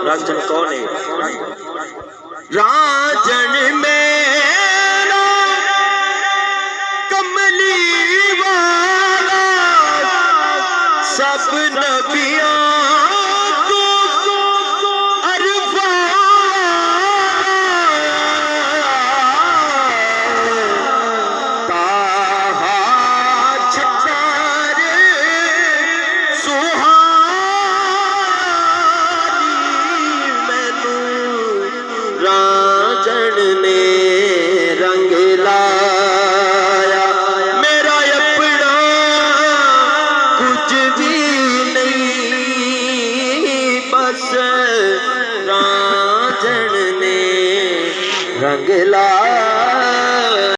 राजन कौन है? राजन मेरा कमली वाला सब नबियां राजन ने रंग लाया मेरा अपना कुछ भी नहीं बस राजन ने रंग लाया।